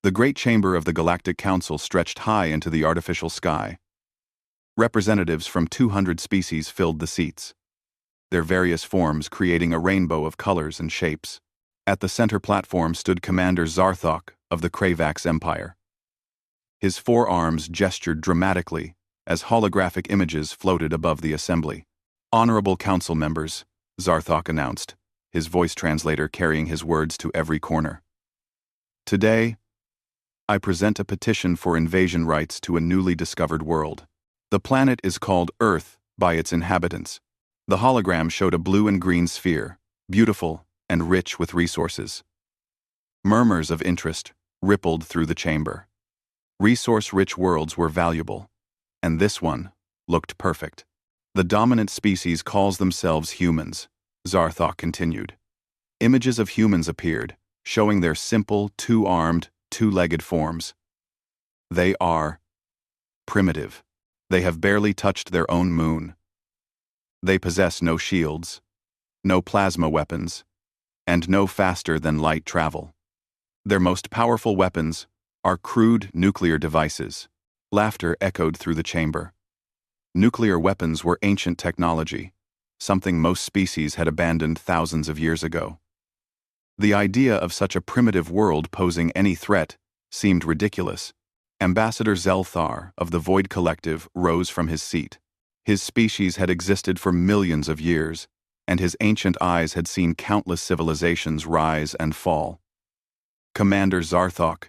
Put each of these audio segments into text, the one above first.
The great chamber of the Galactic Council stretched high into the artificial sky. Representatives from 200 species filled the seats, their various forms creating a rainbow of colors and shapes. At the center platform stood Commander Zarthok of the Kravax Empire. His forearms gestured dramatically as holographic images floated above the assembly. "Honorable council members," Zarthok announced, his voice translator carrying his words to every corner. "Today, I present a petition for invasion rights to a newly discovered world. The planet is called Earth by its inhabitants." The hologram showed a blue and green sphere, beautiful and rich with resources. Murmurs of interest rippled through the chamber. Resource-rich worlds were valuable, and this one looked perfect. "The dominant species calls themselves humans," Zarthok continued. Images of humans appeared, showing their simple, two-armed, two-legged forms. They are primitive. They have barely touched their own moon. They possess no shields, no plasma weapons, and no faster-than-light travel. Their most powerful weapons are crude nuclear devices. Laughter echoed through the chamber. Nuclear weapons were ancient technology, something most species had abandoned thousands of years ago. The idea of such a primitive world posing any threat seemed ridiculous. Ambassador Zelthar of the Void Collective rose from his seat. His species had existed for millions of years, and his ancient eyes had seen countless civilizations rise and fall. "Commander Zarthok,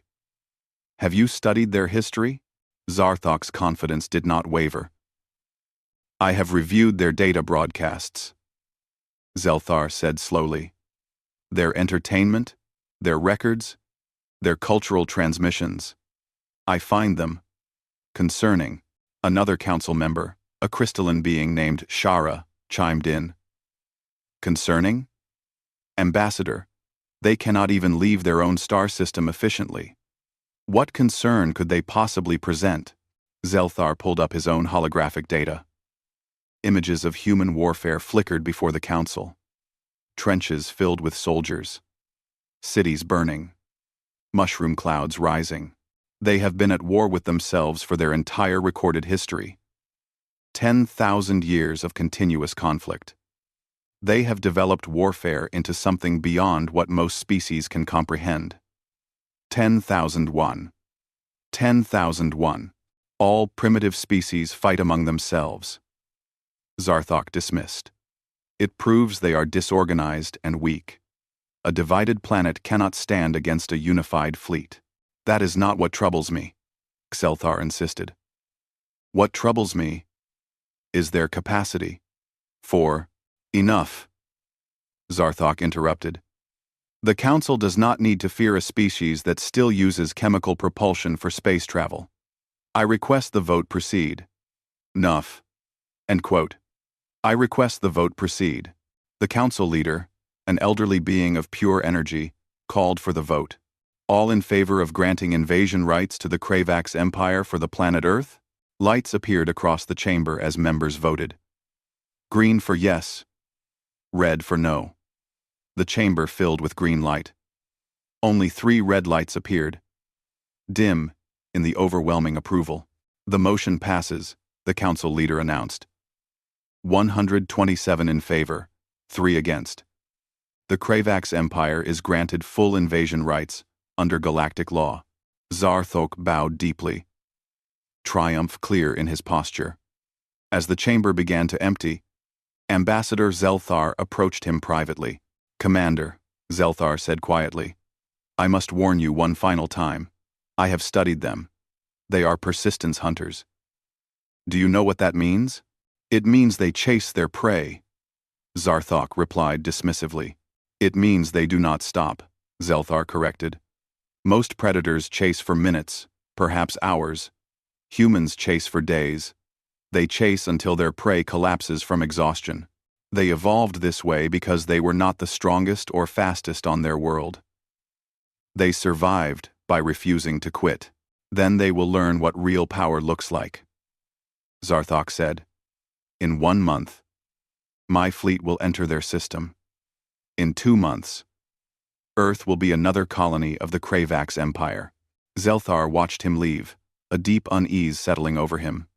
have you studied their history?" Zarthok's confidence did not waver. "I have reviewed their data broadcasts," Zelthar said slowly. "Their entertainment, their records, their cultural transmissions. I find them concerning." Another council member, a crystalline being named Shara, chimed in. "Concerning? Ambassador, they cannot even leave their own star system efficiently. What concern could they possibly present?" Zelthar pulled up his own holographic data. Images of human warfare flickered before the council. Trenches filled with soldiers. Cities burning. Mushroom clouds rising. They have been at war with themselves for their entire recorded history. 10,000 years of continuous conflict. They have developed warfare into something beyond what most species can comprehend. 10,001. 10,001. All primitive species fight among themselves. Zarthok dismissed. "It proves they are disorganized and weak. A divided planet cannot stand against a unified fleet." "That is not what troubles me," Zelthar insisted. "What troubles me is their capacity for enough." Zarthok interrupted. "The Council does not need to fear a species that still uses chemical propulsion for space travel. I request the vote proceed. Enough." End quote. I request the vote proceed. The Council leader, an elderly being of pure energy, called for the vote. "All in favor of granting invasion rights to the Kravax Empire for the planet Earth?" Lights appeared across the chamber as members voted. Green for yes, red for no. The chamber filled with green light. Only 3 red lights appeared, dim in the overwhelming approval. "The motion passes," the council leader announced. 127 in favor, 3 against. The Kravax Empire is granted full invasion rights under galactic law. Zarthok bowed deeply, triumph clear in his posture. As the chamber began to empty, Ambassador Zelthar approached him privately. "Commander," Zelthar said quietly, "I must warn you one final time. I have studied them. They are persistence hunters." "Do you know what that means?" "It means they chase their prey," Zarthok replied dismissively. "It means they do not stop," Zelthar corrected. "Most predators chase for minutes, perhaps hours. Humans chase for days. They chase until their prey collapses from exhaustion. They evolved this way because they were not the strongest or fastest on their world. They survived by refusing to quit. Then they will learn what real power looks like." Zarthok said, "In 1 month, my fleet will enter their system. In 2 months, Earth will be another colony of the Kravax Empire." Zelthar watched him leave, a deep unease settling over him.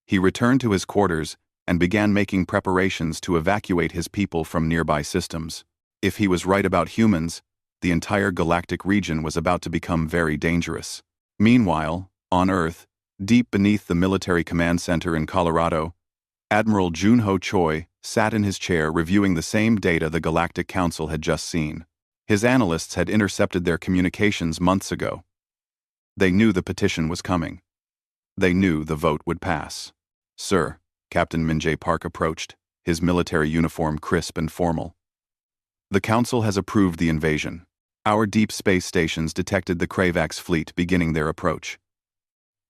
He returned to his quarters and began making preparations to evacuate his people from nearby systems. If he was right about humans, the entire galactic region was about to become very dangerous. Meanwhile, on Earth, deep beneath the military command center in Colorado, Admiral Junho Choi sat in his chair reviewing the same data the Galactic Council had just seen. His analysts had intercepted their communications months ago. They knew the petition was coming. They knew the vote would pass. "Sir," Captain Min-jae Park approached, his military uniform crisp and formal. "The Council has approved the invasion. Our deep space stations detected the Kravax fleet beginning their approach.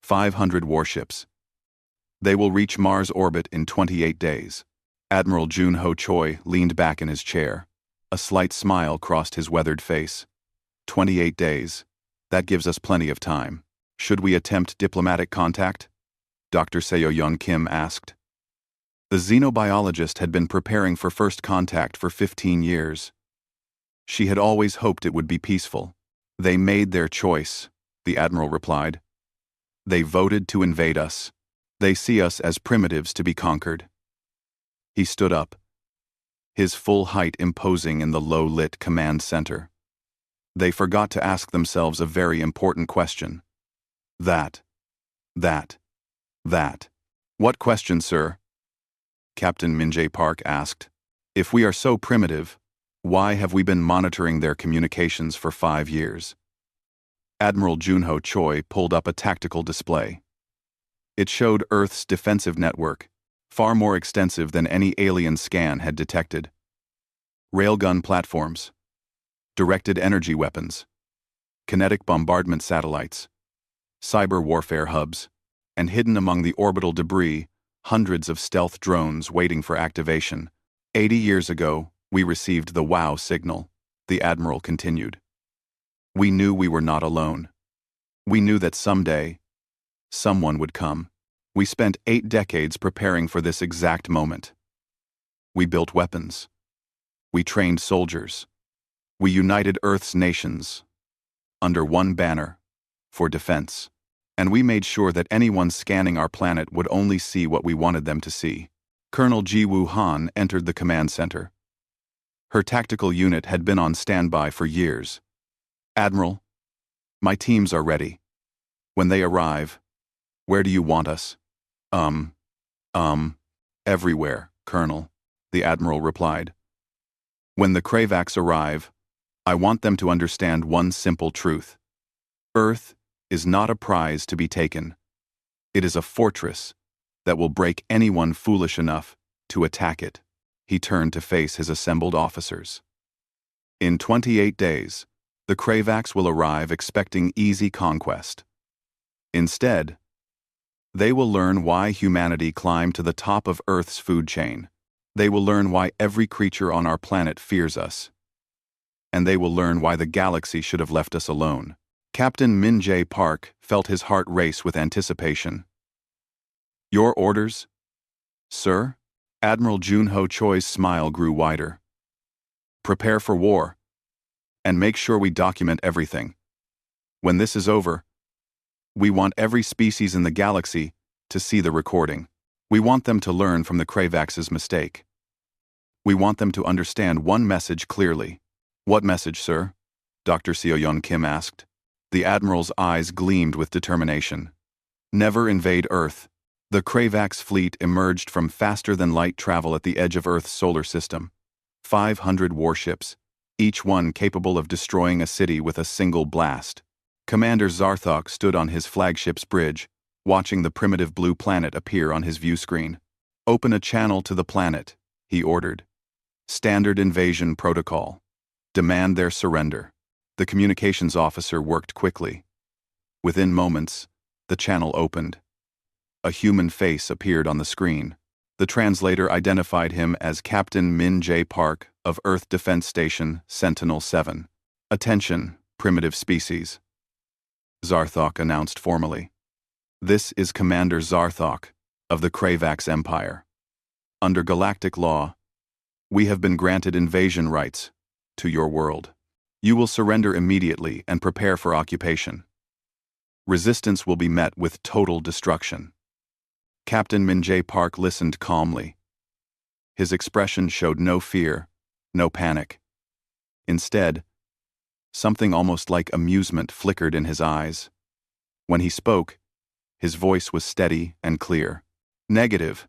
500 warships. They will reach Mars orbit in 28 days. Admiral Junho Choi leaned back in his chair. A slight smile crossed his weathered face. 28 days. That gives us plenty of time. Should we attempt diplomatic contact? Dr. Seo-yeon Kim asked. The xenobiologist had been preparing for first contact for 15 years. She had always hoped it would be peaceful. They made their choice, the Admiral replied. They voted to invade us. They see us as primitives to be conquered. He stood up, his full height imposing in the low-lit command center. They forgot to ask themselves a very important question. That. What question, sir? Captain Min-jae Park asked. If we are so primitive, why have we been monitoring their communications for 5 years? Admiral Junho Choi pulled up a tactical display. It showed Earth's defensive network, far more extensive than any alien scan had detected. Railgun platforms, directed energy weapons, kinetic bombardment satellites, cyber warfare hubs, and hidden among the orbital debris, hundreds of stealth drones waiting for activation. 80 years ago, we received the WOW signal, the Admiral continued. We knew we were not alone. We knew that someday, someone would come. We spent 8 decades preparing for this exact moment. We built weapons. We trained soldiers. We united Earth's nations under one banner, for defense. And we made sure that anyone scanning our planet would only see what we wanted them to see. Colonel Ji-woo Han entered the command center. Her tactical unit had been on standby for years. Admiral, my teams are ready. When they arrive, where do you want us? Everywhere, Colonel, the Admiral replied. When the Kravax arrive, I want them to understand one simple truth. Earth is not a prize to be taken. It is a fortress that will break anyone foolish enough to attack it. He turned to face his assembled officers. In 28 days, the Kravax will arrive expecting easy conquest. Instead, they will learn why humanity climbed to the top of Earth's food chain. They will learn why every creature on our planet fears us. And they will learn why the galaxy should have left us alone. Captain Min-jae Park felt his heart race with anticipation. Your orders, sir? Admiral Junho Choi's smile grew wider. Prepare for war, and make sure we document everything. When this is over, we want every species in the galaxy to see the recording. We want them to learn from the Kravax's mistake. We want them to understand one message clearly. What message, sir? Dr. Seo-yeon Kim asked. The Admiral's eyes gleamed with determination. Never invade Earth. The Kravax fleet emerged from faster-than-light travel at the edge of Earth's solar system. 500 warships, each one capable of destroying a city with a single blast. Commander Zarthok stood on his flagship's bridge, watching the primitive blue planet appear on his view screen. Open a channel to the planet, he ordered. Standard invasion protocol. Demand their surrender. The communications officer worked quickly. Within moments, the channel opened. A human face appeared on the screen. The translator identified him as Captain Min-jae Park of Earth Defense Station Sentinel-7. Attention, primitive species. Zarthok announced formally. This is Commander Zarthok of the Kravax Empire. Under galactic law, we have been granted invasion rights to your world. You will surrender immediately and prepare for occupation. Resistance will be met with total destruction. Captain Minjae Park listened calmly. His expression showed no fear, no panic. Instead, something almost like amusement flickered in his eyes. When he spoke, his voice was steady and clear. Negative.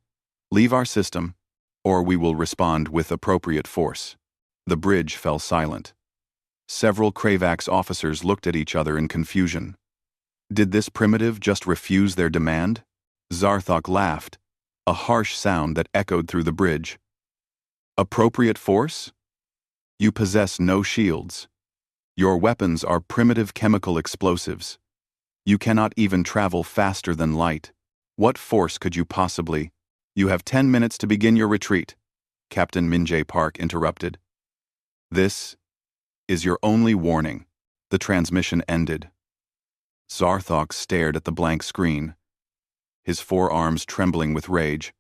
Leave our system, or we will respond with appropriate force. The bridge fell silent. Several Kravax officers looked at each other in confusion. Did this primitive just refuse their demand? Zarthok laughed, a harsh sound that echoed through the bridge. Appropriate force? You possess no shields. Your weapons are primitive chemical explosives. You cannot even travel faster than light. What force could you possibly? You have 10 minutes to begin your retreat, Captain Minjae Park interrupted. This is your only warning. The transmission ended. Zarthok stared at the blank screen, his forearms trembling with rage.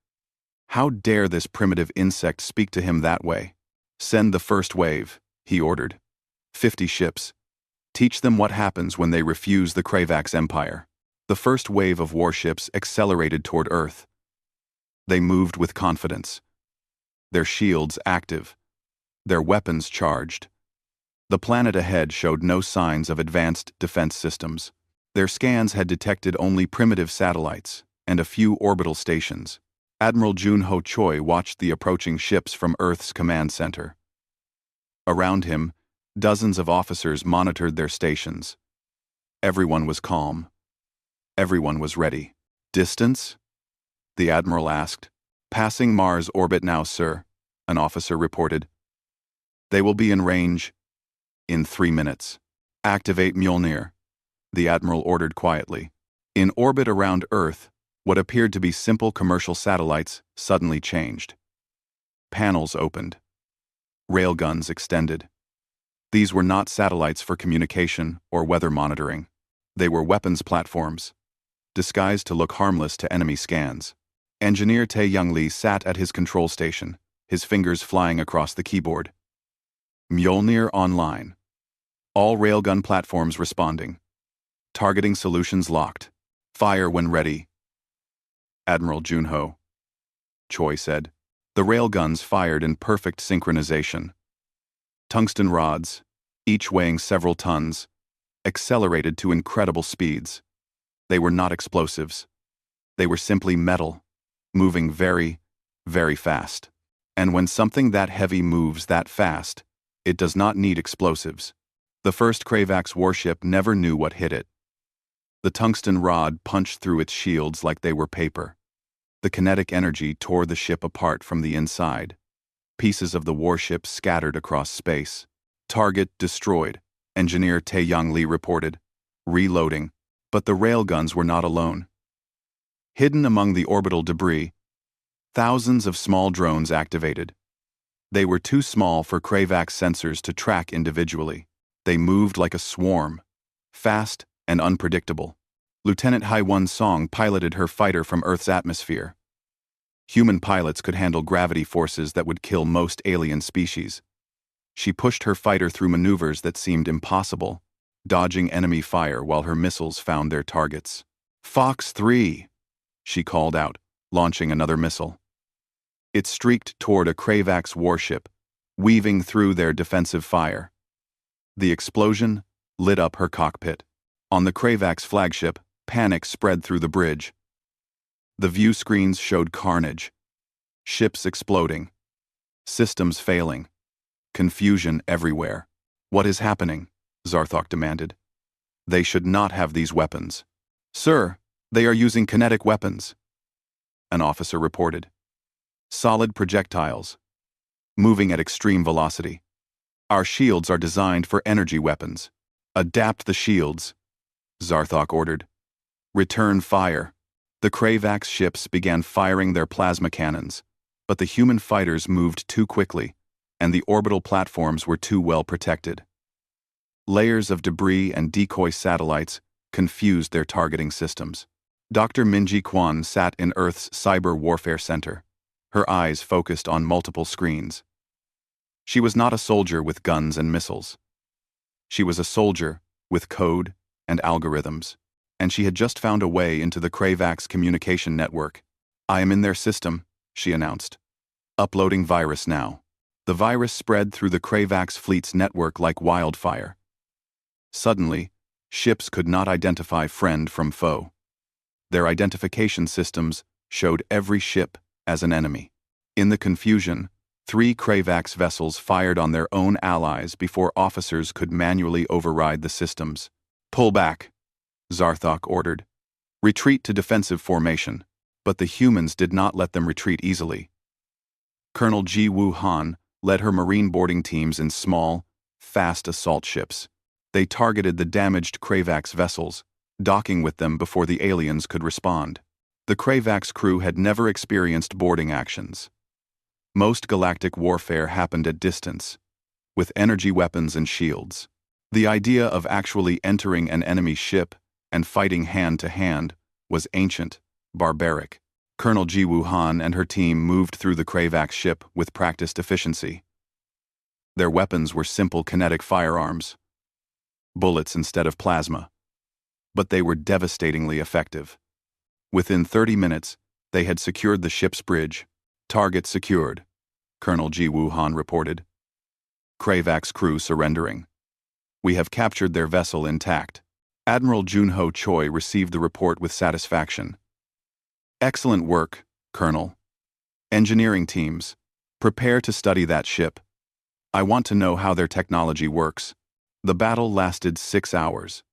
How dare this primitive insect speak to him that way? Send the first wave, he ordered. 50 ships. Teach them what happens when they refuse the Kravax Empire. The first wave of warships accelerated toward Earth. They moved with confidence, their shields active, their weapons charged. The planet ahead showed no signs of advanced defense systems. Their scans had detected only primitive satellites and a few orbital stations. Admiral Junho Choi watched the approaching ships from Earth's command center. Around him, dozens of officers monitored their stations. Everyone was calm. Everyone was ready. Distance? The Admiral asked. Passing Mars orbit now, sir, an officer reported. They will be in range in 3 minutes. Activate Mjolnir, the Admiral ordered quietly. In orbit around Earth, what appeared to be simple commercial satellites suddenly changed. Panels opened. Railguns extended. These were not satellites for communication or weather monitoring. They were weapons platforms, disguised to look harmless to enemy scans. Engineer Tae Young Lee sat at his control station, his fingers flying across the keyboard. Mjolnir online. All railgun platforms responding. Targeting solutions locked. Fire when ready. Admiral Junho Choi said. The railguns fired in perfect synchronization. Tungsten rods, each weighing several tons, accelerated to incredible speeds. They were not explosives. They were simply metal, moving very, very fast. And when something that heavy moves that fast, it does not need explosives. The first Kravax warship never knew what hit it. The tungsten rod punched through its shields like they were paper. The kinetic energy tore the ship apart from the inside. Pieces of the warship scattered across space. Target destroyed, Engineer Tae Young Lee reported. Reloading. But the railguns were not alone. Hidden among the orbital debris, thousands of small drones activated. They were too small for Kravax sensors to track individually. They moved like a swarm, fast and unpredictable. Lieutenant Hai-Won Song piloted her fighter from Earth's atmosphere. Human pilots could handle gravity forces that would kill most alien species. She pushed her fighter through maneuvers that seemed impossible, dodging enemy fire while her missiles found their targets. Fox 3, she called out, launching another missile. It streaked toward a Kravax warship, weaving through their defensive fire. The explosion lit up her cockpit. On the Kravax flagship, panic spread through the bridge. The view screens showed carnage. Ships exploding. Systems failing. Confusion everywhere. What is happening? Zarthok demanded. They should not have these weapons. Sir, they are using kinetic weapons, an officer reported. Solid projectiles, moving at extreme velocity. Our shields are designed for energy weapons. Adapt the shields, Zarthok ordered. Return fire. The Kravax ships began firing their plasma cannons, but the human fighters moved too quickly, and the orbital platforms were too well protected. Layers of debris and decoy satellites confused their targeting systems. Dr. Minji Kwan sat in Earth's Cyber Warfare Center, her eyes focused on multiple screens. She was not a soldier with guns and missiles. She was a soldier with code and algorithms. and she had just found a way into the Kravax communication network. "I am in their system," she announced. "Uploading virus now." The virus spread through the Kravax fleet's network like wildfire. Suddenly, ships could not identify friend from foe. Their identification systems showed every ship as an enemy. In the confusion, 3 Kravax vessels fired on their own allies before officers could manually override the systems. "Pull back," Zarthok ordered. "Retreat to defensive formation." But the humans did not let them retreat easily. Colonel Ji Woo Han led her marine boarding teams in small, fast assault ships. They targeted the damaged Kravax vessels, docking with them before the aliens could respond. The Kravax crew had never experienced boarding actions. Most galactic warfare happened at distance, with energy weapons and shields. The idea of actually entering an enemy ship and fighting hand-to-hand was ancient, barbaric. Colonel Ji Woo Han and her team moved through the Kravax ship with practiced efficiency. Their weapons were simple kinetic firearms, bullets instead of plasma, but they were devastatingly effective. Within 30 minutes, they had secured the ship's bridge. "Target secured," Colonel Ji Woo Han reported. "Kravax crew surrendering. We have captured their vessel intact." Admiral Junho Choi received the report with satisfaction. "Excellent work, Colonel. Engineering teams, prepare to study that ship. I want to know how their technology works." The battle lasted 6 hours.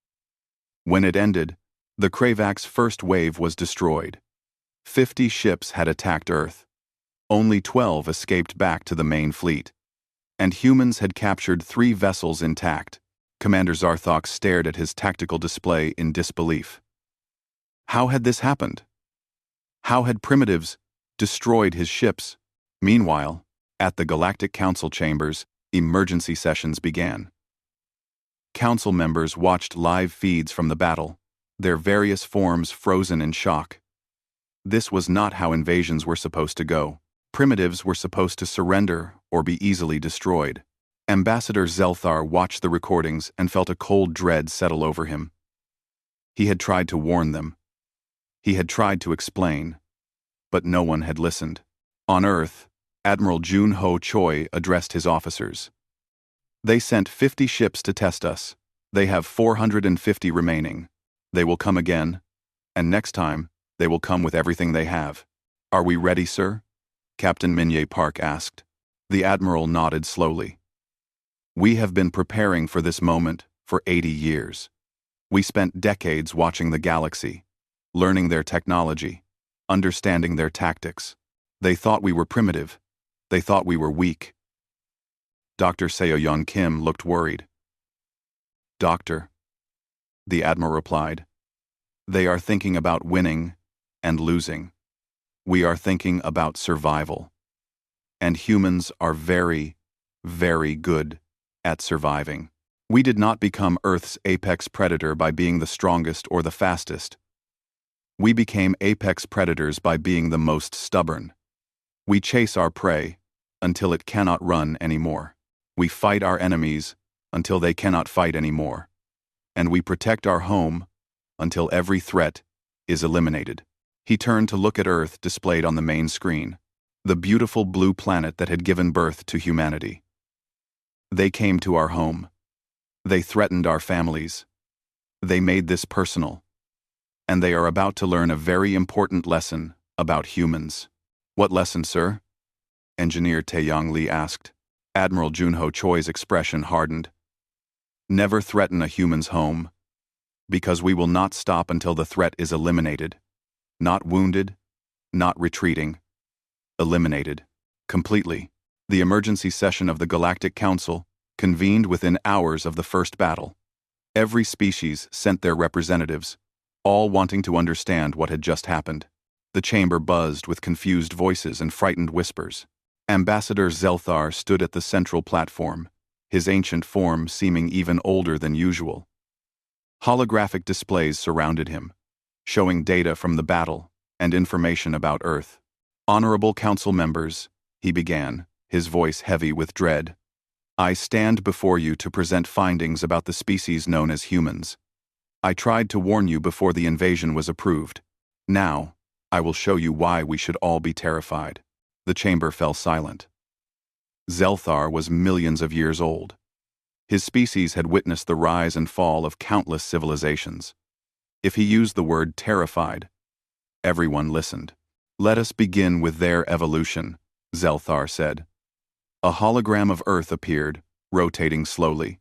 When it ended, the Kravax first wave was destroyed. 50 ships had attacked Earth. Only 12 escaped back to the main fleet. And humans had captured 3 vessels intact. Commander Zarthok stared at his tactical display in disbelief. How had this happened? How had primitives destroyed his ships? Meanwhile, at the Galactic Council chambers, emergency sessions began. Council members watched live feeds from the battle, their various forms frozen in shock. This was not how invasions were supposed to go. Primitives were supposed to surrender or be easily destroyed. Ambassador Zelthar watched the recordings and felt a cold dread settle over him. He had tried to warn them. He had tried to explain, but no one had listened. On Earth, Admiral Junho Choi addressed his officers. "They sent 50 ships to test us. They have 450 remaining. They will come again, and next time, they will come with everything they have." "Are we ready, sir?" Captain Minye Park asked. The Admiral nodded slowly. "We have been preparing for this moment for 80 years. We spent decades watching the galaxy, learning their technology, understanding their tactics. They thought we were primitive. They thought we were weak." Dr. Seo-young Kim looked worried. "Doctor," the Admiral replied, "they are thinking about winning and losing. We are thinking about survival. And humans are very, very good at surviving. We did not become Earth's apex predator by being the strongest or the fastest. We became apex predators by being the most stubborn. We chase our prey until it cannot run anymore. We fight our enemies until they cannot fight anymore. And we protect our home until every threat is eliminated." He turned to look at Earth displayed on the main screen, the beautiful blue planet that had given birth to humanity. "They came to our home. They threatened our families. They made this personal. And they are about to learn a very important lesson about humans." "What lesson, sir?" Engineer Taeyong Lee asked. Admiral Junho Choi's expression hardened. "Never threaten a human's home, because we will not stop until the threat is eliminated. Not wounded, not retreating. Eliminated. Completely." The emergency session of the Galactic Council convened within hours of the first battle. Every species sent their representatives, all wanting to understand what had just happened. The chamber buzzed with confused voices and frightened whispers. Ambassador Zelthar stood at the central platform, his ancient form seeming even older than usual. Holographic displays surrounded him, showing data from the battle and information about Earth. "Honorable Council members," he began, his voice heavy with dread, "I stand before you to present findings about the species known as humans. I tried to warn you before the invasion was approved. Now, I will show you why we should all be terrified." The chamber fell silent. Zelthar was millions of years old. His species had witnessed the rise and fall of countless civilizations. If he used the word terrified, everyone listened. "Let us begin with their evolution," Zelthar said. A hologram of Earth appeared, rotating slowly.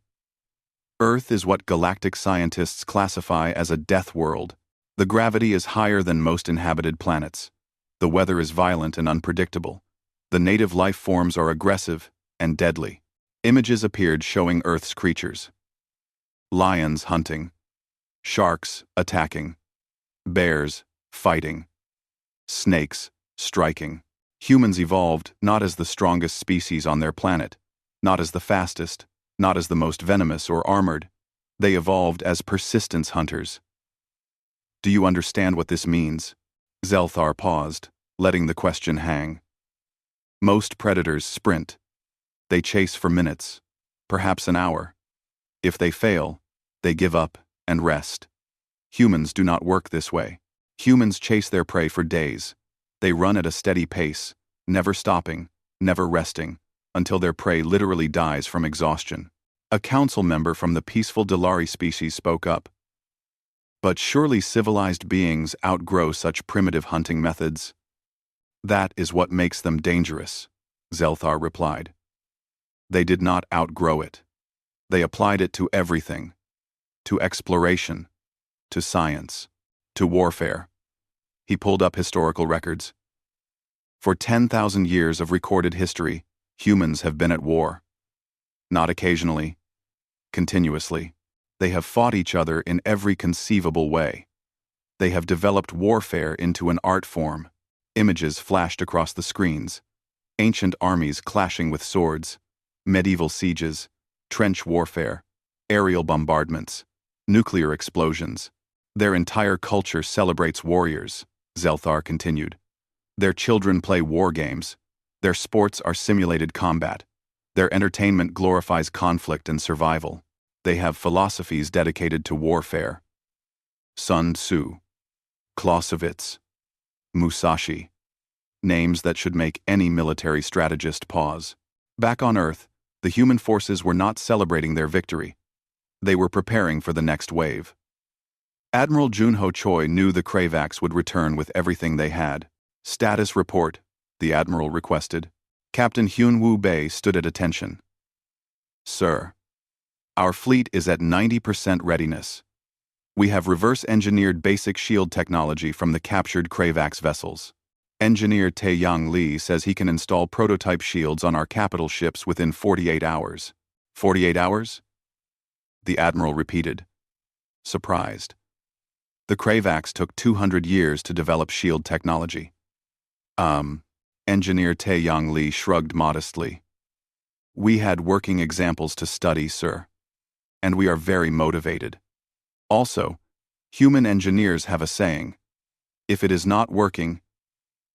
Earth is what galactic scientists classify as a death world. The gravity is higher than most inhabited planets. The weather is violent and unpredictable. The native life forms are aggressive and deadly. Images appeared showing Earth's creatures. Lions hunting. Sharks attacking. Bears fighting. Snakes striking. Humans evolved not as the strongest species on their planet, not as the fastest, not as the most venomous or armored. They evolved as persistence hunters. "Do you understand what this means?" Zelthar paused, letting the question hang. Most predators sprint. They chase for minutes, perhaps an hour. If they fail, they give up and rest. Humans do not work this way. Humans chase their prey for days. They run at a steady pace, never stopping, never resting, until their prey literally dies from exhaustion. A council member from the peaceful Delari species spoke up. "But surely civilized beings outgrow such primitive hunting methods." "That is what makes them dangerous," Zelthar replied. "They did not outgrow it. They applied it to everything. To exploration, to science, to warfare." He pulled up historical records. For 10,000 years of recorded history, humans have been at war. Not occasionally, continuously. They have fought each other in every conceivable way. They have developed warfare into an art form. Images flashed across the screens. Ancient armies clashing with swords. Medieval sieges. Trench warfare. Aerial bombardments. Nuclear explosions. Their entire culture celebrates warriors, Zelthar continued. Their children play war games. Their sports are simulated combat. Their entertainment glorifies conflict and survival. They have philosophies dedicated to warfare. Sun Tzu, Clausewitz, Musashi. Names that should make any military strategist pause. Back on Earth, the human forces were not celebrating their victory. They were preparing for the next wave. Admiral Junho Choi knew the Kravax would return with everything they had. "Status report," the admiral requested. Captain Hyun-woo Bae stood at attention. "Sir, our fleet is at 90% readiness. We have reverse-engineered basic shield technology from the captured Kravax vessels. Engineer Tae-Yang Lee says he can install prototype shields on our capital ships within 48 hours. 48 hours? The admiral repeated, surprised. The Kravax took 200 years to develop shield technology. Engineer Tae-Yang Lee shrugged modestly. "We had working examples to study, sir. And we are very motivated. Also, human engineers have a saying, if it is not working,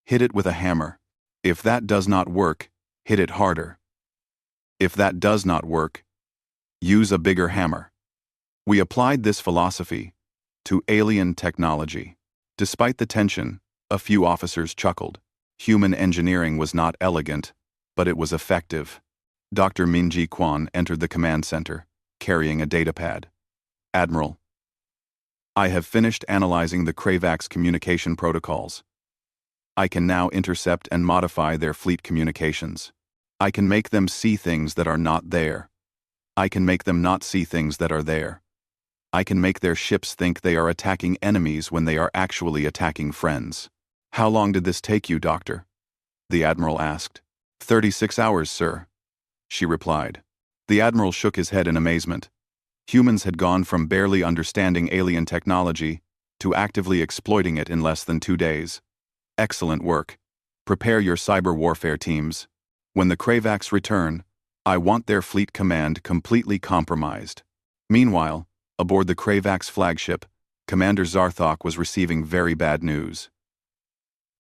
hit it with a hammer. If that does not work, hit it harder. If that does not work, use a bigger hammer." We applied this philosophy to alien technology. Despite the tension, a few officers chuckled. Human engineering was not elegant, but it was effective. Dr. Minji Kwan entered the command center, carrying a datapad. "Admiral, I have finished analyzing the Kravax communication protocols. I can now intercept and modify their fleet communications. I can make them see things that are not there. I can make them not see things that are there. I can make their ships think they are attacking enemies when they are actually attacking friends." "How long did this take you, Doctor?" the Admiral asked. 36 hours, sir," she replied. The Admiral shook his head in amazement. Humans had gone from barely understanding alien technology to actively exploiting it in less than 2 days. "Excellent work. Prepare your cyber warfare teams. When the Kravax return, I want their fleet command completely compromised." Meanwhile, aboard the Kravax flagship, Commander Zarthok was receiving very bad news.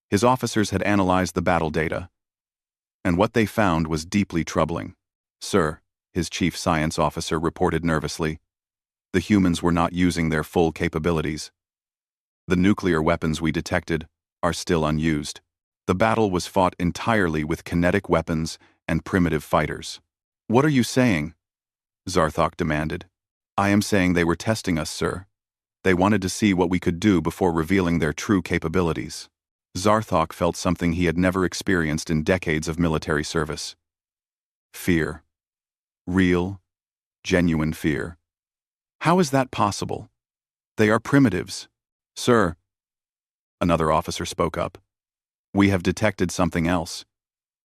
His officers had analyzed the battle data, and what they found was deeply troubling. "Sir," his chief science officer reported nervously, The humans were not using their full capabilities. The nuclear weapons we detected are still unused. The battle was fought entirely with kinetic weapons and primitive fighters. What are you saying? Zarthok demanded. I am saying they were testing us, sir. They wanted to see what we could do before revealing their true capabilities. Zarthok felt something he had never experienced in decades of military service. Fear. Real, genuine fear. How is that possible? They are primitives. Sir, another officer spoke up. We have detected something else.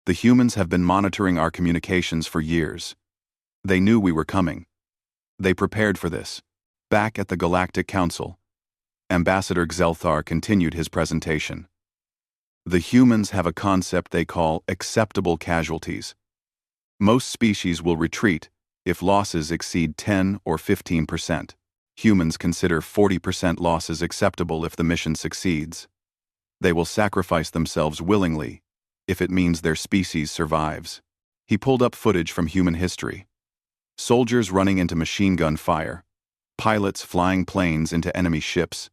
The humans have been monitoring our communications for years. They knew we were coming. They prepared for this. Back at the Galactic Council, Ambassador Xelthar continued his presentation. The humans have a concept they call acceptable casualties. Most species will retreat if losses exceed 10 or 15%. Humans consider 40% losses acceptable if the mission succeeds. They will sacrifice themselves willingly if it means their species survives. He pulled up footage from human history. Soldiers running into machine gun fire, pilots flying planes into enemy ships,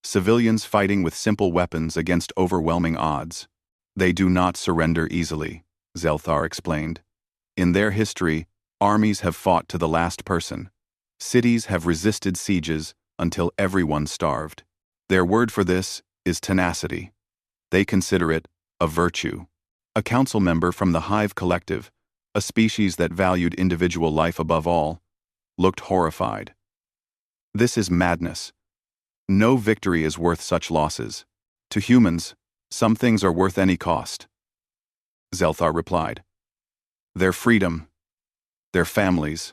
civilians fighting with simple weapons against overwhelming odds. They do not surrender easily, Xelthar explained. In their history, armies have fought to the last person. Cities have resisted sieges until everyone starved. Their word for this is tenacity. They consider it a virtue. A council member from the Hive Collective, a species that valued individual life above all, looked horrified. This is madness. No victory is worth such losses. To humans, some things are worth any cost. Xelthar replied. Their freedom, their families,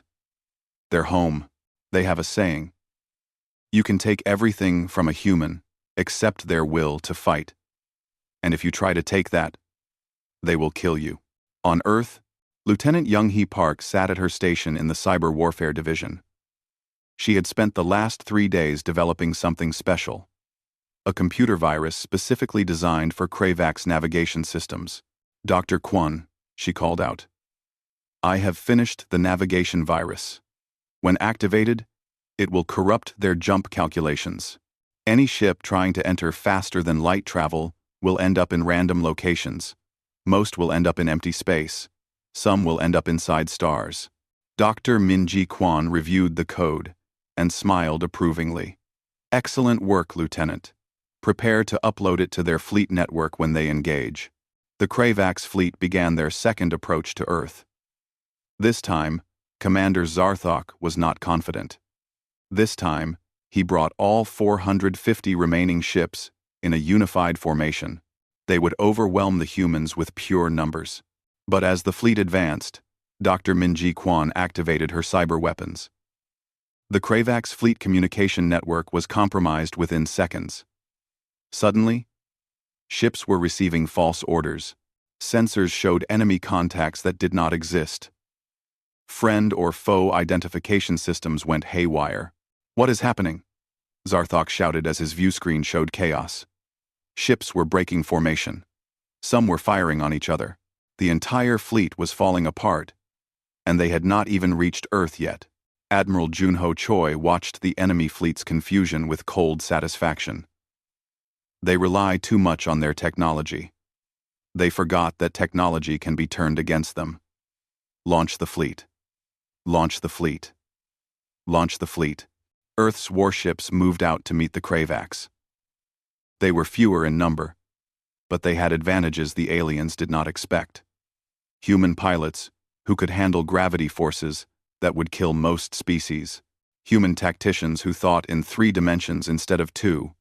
their home. They have a saying. You can take everything from a human except their will to fight. And if you try to take that, they will kill you. On Earth, Lieutenant Young-hee Park sat at her station in the Cyber Warfare Division. She had spent the last 3 days developing something special. A computer virus specifically designed for Kravax navigation systems. Dr. Kwon, she called out. I have finished the navigation virus. When activated, it will corrupt their jump calculations. Any ship trying to enter faster than light travel will end up in random locations. Most will end up in empty space. Some will end up inside stars. Dr. Min-ji Kwon reviewed the code and smiled approvingly. Excellent work, Lieutenant. Prepare to upload it to their fleet network when they engage. The Kravax fleet began their second approach to Earth. This time, Commander Zarthok was not confident. This time, he brought all 450 remaining ships in a unified formation. They would overwhelm the humans with pure numbers. But as the fleet advanced, Dr. Min-ji Kwon activated her cyber weapons. The Kravax fleet communication network was compromised within seconds. Suddenly, ships were receiving false orders. Sensors showed enemy contacts that did not exist. Friend or foe identification systems went haywire. What is happening? Zarthok shouted as his view screen showed chaos. Ships were breaking formation. Some were firing on each other. The entire fleet was falling apart, and they had not even reached Earth yet. Admiral Junho Choi watched the enemy fleet's confusion with cold satisfaction. They rely too much on their technology. They forgot that technology can be turned against them. Launch the fleet. Launch the fleet. Launch the fleet. Earth's warships moved out to meet the Kravax. They were fewer in number, but they had advantages the aliens did not expect. Human pilots, who could handle gravity forces that would kill most species. Human tacticians who thought in 3 dimensions instead of 2.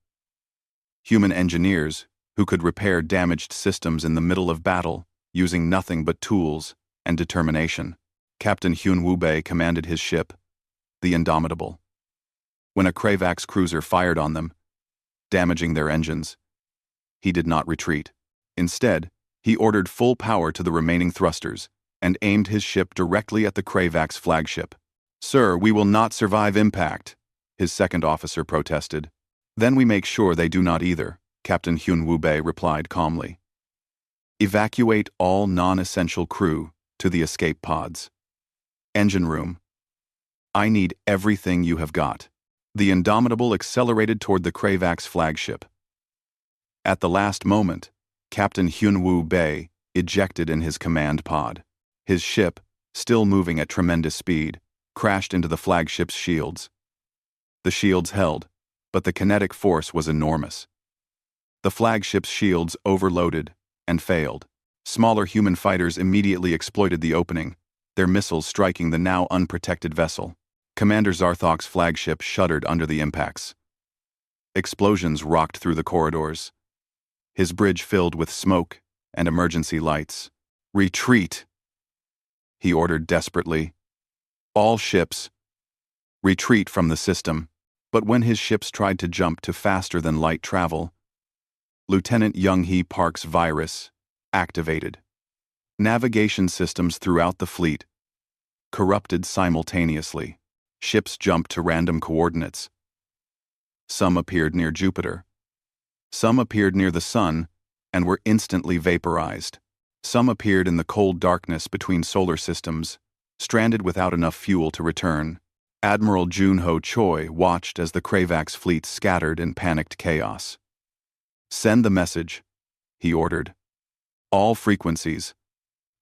Human engineers who could repair damaged systems in the middle of battle using nothing but tools and determination. Captain Hyun Woo-bae commanded his ship, the Indomitable. When a Kravax cruiser fired on them, damaging their engines, he did not retreat. Instead, he ordered full power to the remaining thrusters and aimed his ship directly at the Kravax flagship. Sir, we will not survive impact, his second officer protested. Then we make sure they do not either, Captain Hyun Woo-bae replied calmly. Evacuate all non-essential crew to the escape pods. Engine room. I need everything you have got. The Indomitable accelerated toward the Kravax flagship. At the last moment, Captain Hyunwoo Bae ejected in his command pod. His ship, still moving at tremendous speed, crashed into the flagship's shields. The shields held, but the kinetic force was enormous. The flagship's shields overloaded and failed. Smaller human fighters immediately exploited the opening, their missiles striking the now unprotected vessel. Commander Zarthok's flagship shuddered under the impacts. Explosions rocked through the corridors. His bridge filled with smoke and emergency lights. "Retreat!" he ordered desperately. "All ships, retreat from the system." But when his ships tried to jump to faster-than-light travel, Lieutenant Young-hee Park's virus activated. Navigation systems throughout the fleet corrupted simultaneously. Ships jumped to random coordinates. Some appeared near Jupiter. Some appeared near the Sun and were instantly vaporized. Some appeared in the cold darkness between solar systems, stranded without enough fuel to return. Admiral Junho Choi watched as the Kravax fleet scattered in panicked chaos. "Send the message," he ordered. "All frequencies.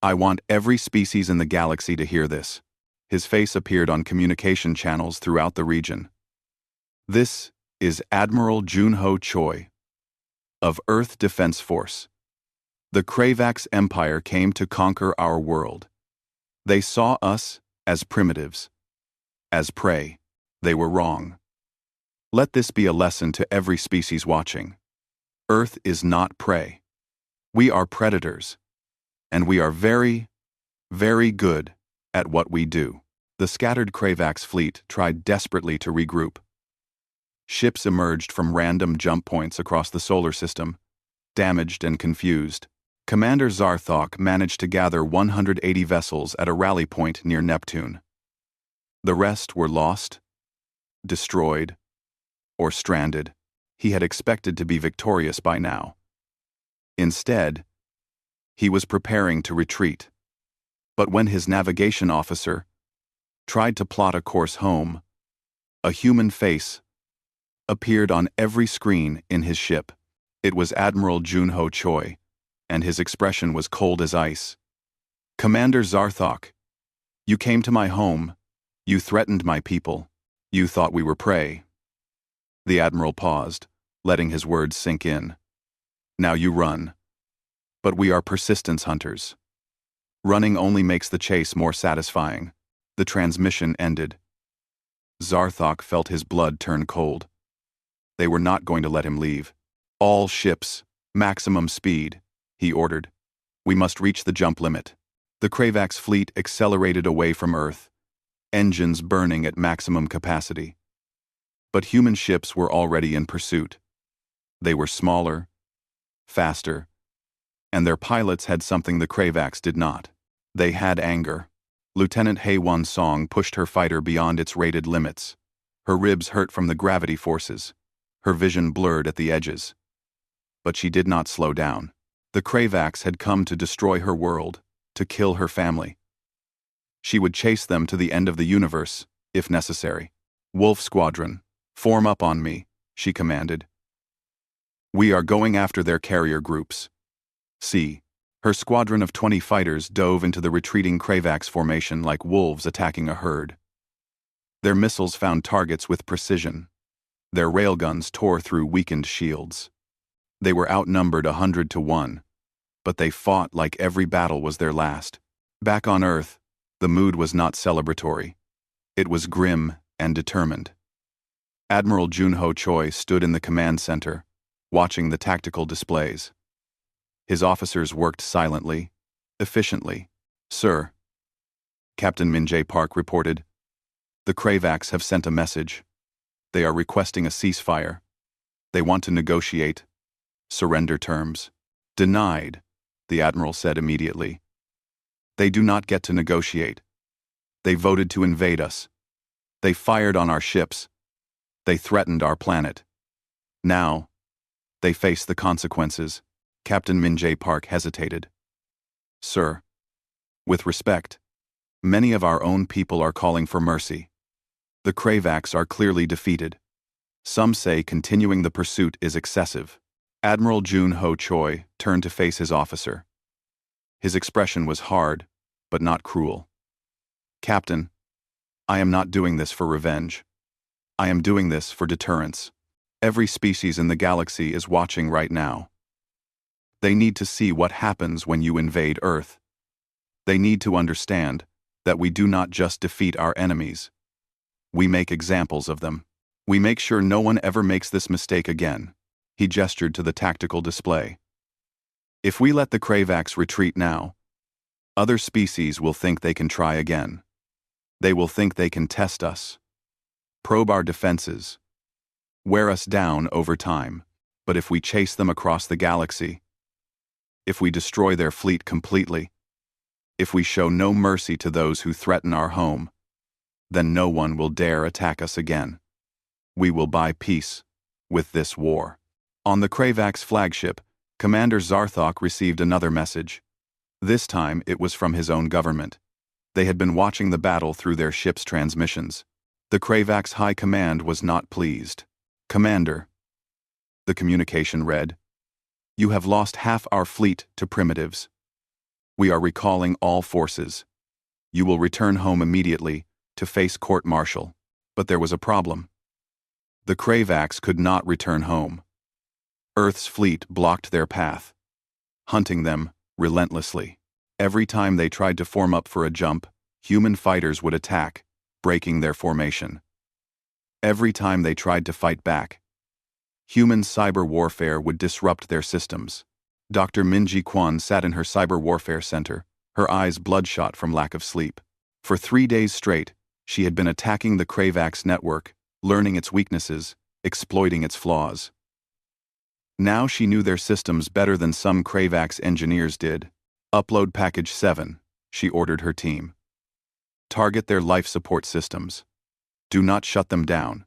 I want every species in the galaxy to hear this." His face appeared on communication channels throughout the region. "This is Admiral Junho Choi of Earth Defense Force. The Kravax Empire came to conquer our world. They saw us as primitives, as prey. They were wrong. Let this be a lesson to every species watching. Earth is not prey. We are predators, and we are very, very good at what we do." The scattered Kravax fleet tried desperately to regroup. Ships emerged from random jump points across the solar system, damaged and confused. Commander Zarthok managed to gather 180 vessels at a rally point near Neptune. The rest were lost, destroyed, or stranded. He had expected to be victorious by now. Instead, he was preparing to retreat. But when his navigation officer tried to plot a course home, a human face appeared on every screen in his ship. It was Admiral Junho Choi, and his expression was cold as ice. "Commander Zarthok, you came to my home. You threatened my people. You thought we were prey." The Admiral paused, letting his words sink in. "Now you run. But we are persistence hunters. Running only makes the chase more satisfying." The transmission ended. Zarthok felt his blood turn cold. They were not going to let him leave. "All ships, maximum speed," he ordered. "We must reach the jump limit." The Kravax fleet accelerated away from Earth, engines burning at maximum capacity. But human ships were already in pursuit. They were smaller, faster, and their pilots had something the Kravax did not. They had anger. Lieutenant Haewon Song pushed her fighter beyond its rated limits. Her ribs hurt from the gravity forces. Her vision blurred at the edges. But she did not slow down. The Kravax had come to destroy her world, to kill her family. She would chase them to the end of the universe, if necessary. "Wolf Squadron, form up on me," she commanded. "We are going after their carrier groups." See. Her squadron of 20 fighters dove into the retreating Kravax formation like wolves attacking a herd. Their missiles found targets with precision. Their railguns tore through weakened shields. They were outnumbered 100 to 1, but they fought like every battle was their last. Back on Earth, the mood was not celebratory. It was grim and determined. Admiral Junho Choi stood in the command center, watching the tactical displays. His officers worked silently, efficiently. "Sir," Captain Min-jae Park reported, "the Kravax have sent a message. They are requesting a ceasefire. They want to negotiate surrender terms." "Denied," the Admiral said immediately. "They do not get to negotiate. They voted to invade us. They fired on our ships. They threatened our planet. Now, they face the consequences." Captain Min-jae Park hesitated. "Sir, with respect, many of our own people are calling for mercy. The Kravaks are clearly defeated. Some say continuing the pursuit is excessive. Admiral Jun Ho Choi turned to face his officer. His expression was hard, but not cruel. Captain, I am not doing this for revenge. I am doing this for deterrence. Every species in the galaxy is watching right now. They need to see what happens when you invade Earth. They need to understand that we do not just defeat our enemies. We make examples of them. We make sure no one ever makes this mistake again. He gestured to the tactical display. If we let the Kravaks retreat now, other species will think they can try again. They will think they can test us, probe our defenses, wear us down over time. But if we chase them across the galaxy, if we destroy their fleet completely, if we show no mercy to those who threaten our home, then no one will dare attack us again. We will buy peace with this war. On the Kravaks flagship, Commander Zarthok received another message. This time it was from his own government. They had been watching the battle through their ship's transmissions. The Kravaks' high command was not pleased. Commander, the communication read, you have lost half our fleet to primitives. We are recalling all forces. You will return home immediately to face court-martial. But there was a problem. The Kravaks could not return home. Earth's fleet blocked their path, hunting them relentlessly. Every time they tried to form up for a jump, human fighters would attack, breaking their formation. Every time they tried to fight back, human cyber warfare would disrupt their systems. Dr. Minji Kwan sat in her cyber warfare center, her eyes bloodshot from lack of sleep. For 3 days straight, she had been attacking the Kravaks network, learning its weaknesses, exploiting its flaws. Now she knew their systems better than some Kravaks engineers did. Upload Package 7, she ordered her team. Target their life support systems. Do not shut them down.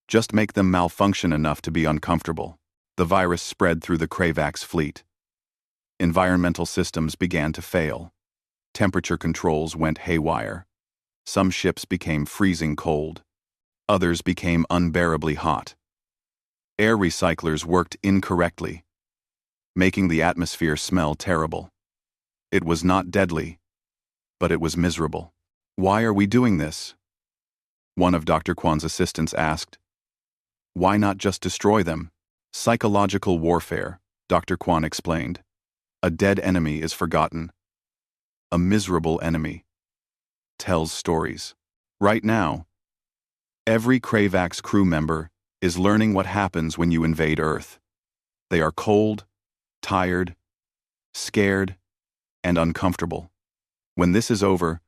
Just make them malfunction enough to be uncomfortable. The virus spread through the Kravaks fleet. Environmental systems began to fail. Temperature controls went haywire. Some ships became freezing cold. Others became unbearably hot. Air recyclers worked incorrectly, making the atmosphere smell terrible. It was not deadly, but it was miserable. Why are we doing this? One of Dr. Kwan's assistants asked. Why not just destroy them? Psychological warfare, Dr. Kwan explained. A dead enemy is forgotten. A miserable enemy tells stories. Right now, every Kravaks crew member is learning what happens when you invade Earth. They are cold, tired, scared, and uncomfortable. When this is over,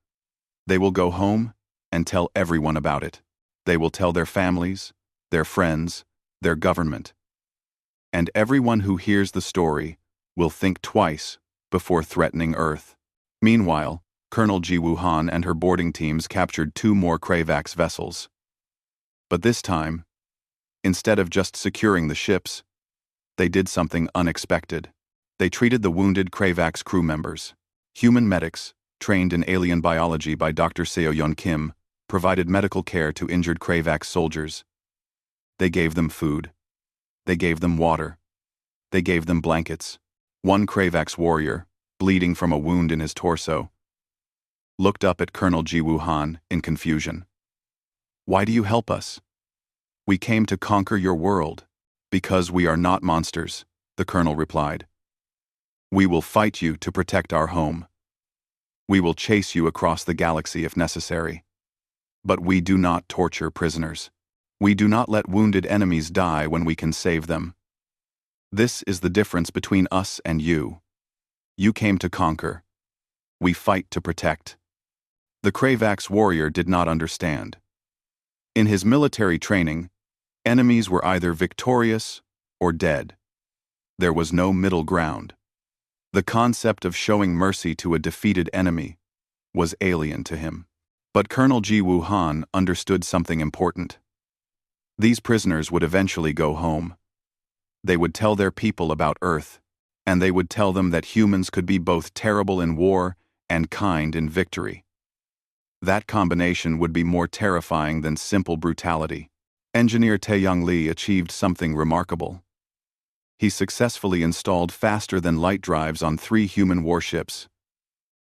they will go home and tell everyone about it. They will tell their families, their friends, their government. And everyone who hears the story will think twice before threatening Earth. Meanwhile, Colonel Ji Wuhan and her boarding teams captured 2 more Kravaks vessels. But this time, instead of just securing the ships, they did something unexpected. They treated the wounded Kravaks crew members. Human medics, trained in alien biology by Dr. Seo-Yeon Kim, provided medical care to injured Kravaks soldiers. They gave them food. They gave them water. They gave them blankets. One Kravaks warrior, bleeding from a wound in his torso, looked up at Colonel Ji Wuhan in confusion. Why do you help us? We came to conquer your world. Because we are not monsters, the colonel replied. We will fight you to protect our home. We will chase you across the galaxy if necessary. But we do not torture prisoners. We do not let wounded enemies die when we can save them. This is the difference between us and you. You came to conquer. We fight to protect. The Kravaks warrior did not understand. In his military training, enemies were either victorious or dead. There was no middle ground. The concept of showing mercy to a defeated enemy was alien to him. But Colonel Ji Wuhan understood something important. These prisoners would eventually go home. They would tell their people about Earth, and they would tell them that humans could be both terrible in war and kind in victory. That combination would be more terrifying than simple brutality. Engineer Taeyong Lee achieved something remarkable. He successfully installed faster-than-light drives on 3 human warships,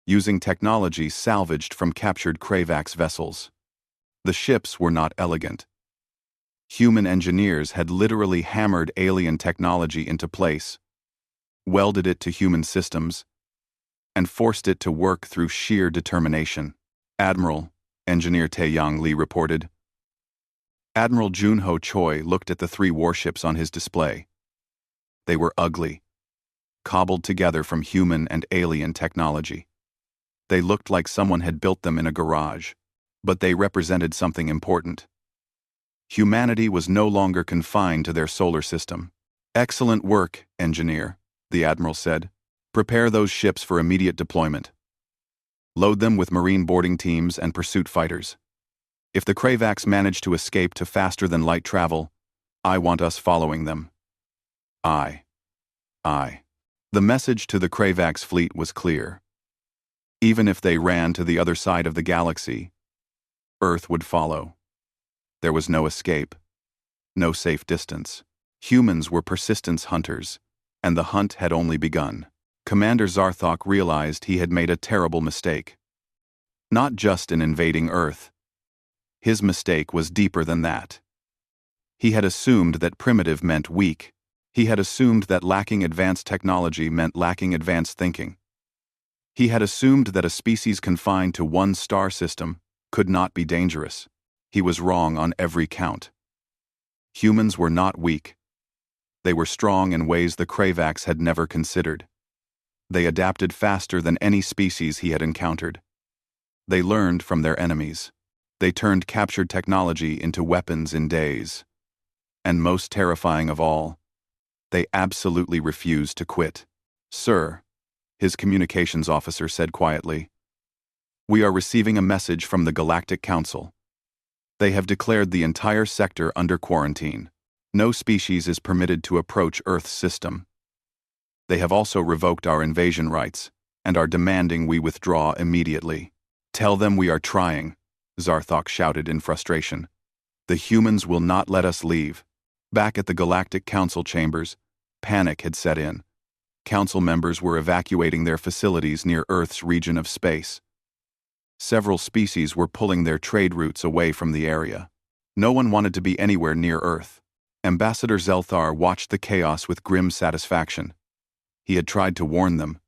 using technology salvaged from captured Kravax vessels. The ships were not elegant. Human engineers had literally hammered alien technology into place, welded it to human systems, and forced it to work through sheer determination. Admiral, Engineer Taeyong Lee reported. Admiral Junho Choi looked at the 3 warships on his display. They were ugly, cobbled together from human and alien technology. They looked like someone had built them in a garage, but they represented something important. Humanity was no longer confined to their solar system. Excellent work, engineer, the admiral said. Prepare those ships for immediate deployment. Load them with marine boarding teams and pursuit fighters. If the Kravax manage to escape to faster-than-light travel, I want us following them. Aye. The message to the Kravax fleet was clear. Even if they ran to the other side of the galaxy, Earth would follow. There was no escape, no safe distance. Humans were persistence hunters, and the hunt had only begun. Commander Zarthok realized he had made a terrible mistake. Not just in invading Earth. His mistake was deeper than that. He had assumed that primitive meant weak. He had assumed that lacking advanced technology meant lacking advanced thinking. He had assumed that a species confined to one star system could not be dangerous. He was wrong on every count. Humans were not weak. They were strong in ways the Kravax had never considered. They adapted faster than any species he had encountered. They learned from their enemies. They turned captured technology into weapons in days. And most terrifying of all, they absolutely refused to quit. Sir, his communications officer said quietly, we are receiving a message from the Galactic Council. They have declared the entire sector under quarantine. No species is permitted to approach Earth's system. They have also revoked our invasion rights and are demanding we withdraw immediately. Tell them we are trying, Zarthok shouted in frustration. The humans will not let us leave. Back at the Galactic Council chambers, panic had set in. Council members were evacuating their facilities near Earth's region of space. Several species were pulling their trade routes away from the area. No one wanted to be anywhere near Earth. Ambassador Zelthar watched the chaos with grim satisfaction. He had tried to warn them.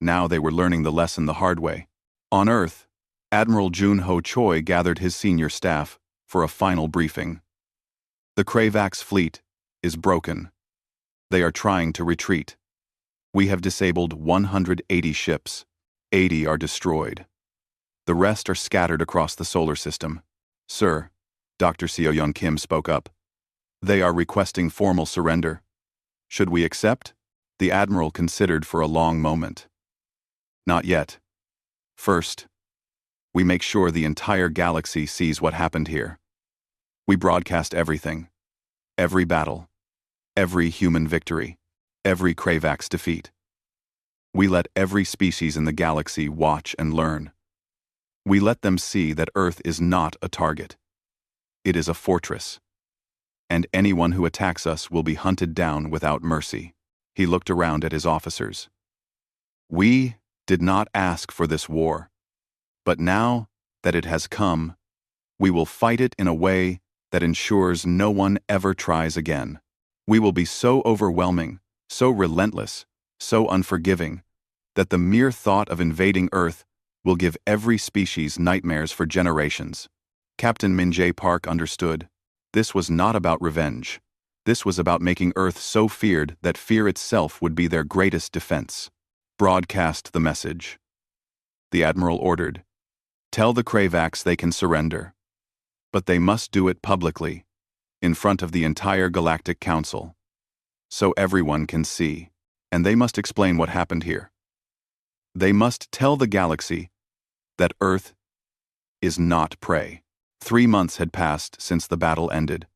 Now they were learning the lesson the hard way. On Earth, Admiral Junho Choi gathered his senior staff for a final briefing. The Kravax fleet is broken. They are trying to retreat. We have disabled 180 ships. 80 are destroyed. The rest are scattered across the solar system. Sir, Dr. Seo-Young Kim spoke up. They are requesting formal surrender. Should we accept? The Admiral considered for a long moment. Not yet. First, we make sure the entire galaxy sees what happened here. We broadcast everything. Every battle. Every human victory. Every Kravax defeat. We let every species in the galaxy watch and learn. We let them see that Earth is not a target. It is a fortress. And anyone who attacks us will be hunted down without mercy. He looked around at his officers. We did not ask for this war. But now that it has come, we will fight it in a way that ensures no one ever tries again. We will be so overwhelming, so relentless, so unforgiving, that the mere thought of invading Earth will give every species nightmares for generations. Captain Min Jae Park understood. This was not about revenge. This was about making Earth so feared that fear itself would be their greatest defense. Broadcast the message. The Admiral ordered. Tell the Kravax they can surrender. But they must do it publicly, in front of the entire Galactic Council, so everyone can see, and they must explain what happened here. They must tell the galaxy that Earth is not prey. 3 months had passed since the battle ended.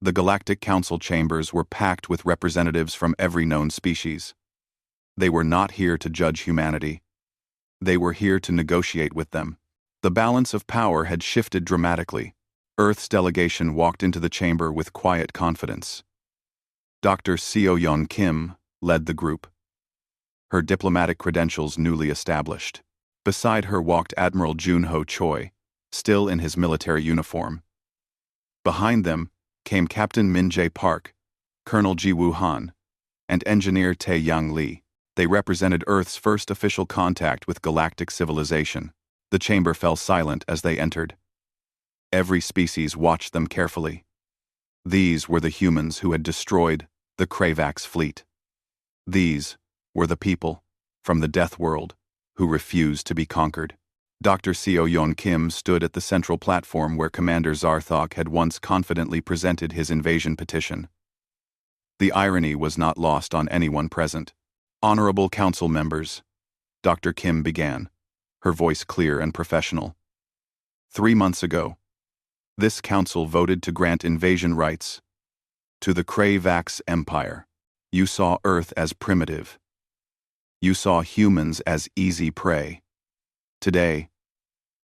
The Galactic Council chambers were packed with representatives from every known species. They were not here to judge humanity. They were here to negotiate with them. The balance of power had shifted dramatically. Earth's delegation walked into the chamber with quiet confidence. Dr. Seo-yeon Kim led the group, her diplomatic credentials newly established. Beside her walked Admiral Jun-ho Choi, still in his military uniform. Behind them came Captain Min-jae Park, Colonel Ji-woo Han, and Engineer Tae-young Lee. They represented Earth's first official contact with galactic civilization. The chamber fell silent as they entered. Every species watched them carefully. These were the humans who had destroyed the Kravax fleet. These were the people from the Death World who refused to be conquered. Dr. Seo-yeon Kim stood at the central platform where Commander Zarthok had once confidently presented his invasion petition. The irony was not lost on anyone present. Honorable Council members, Dr. Kim began, her voice clear and professional. 3 months ago, this council voted to grant invasion rights to the Kravax Empire. You saw Earth as primitive. You saw humans as easy prey. Today,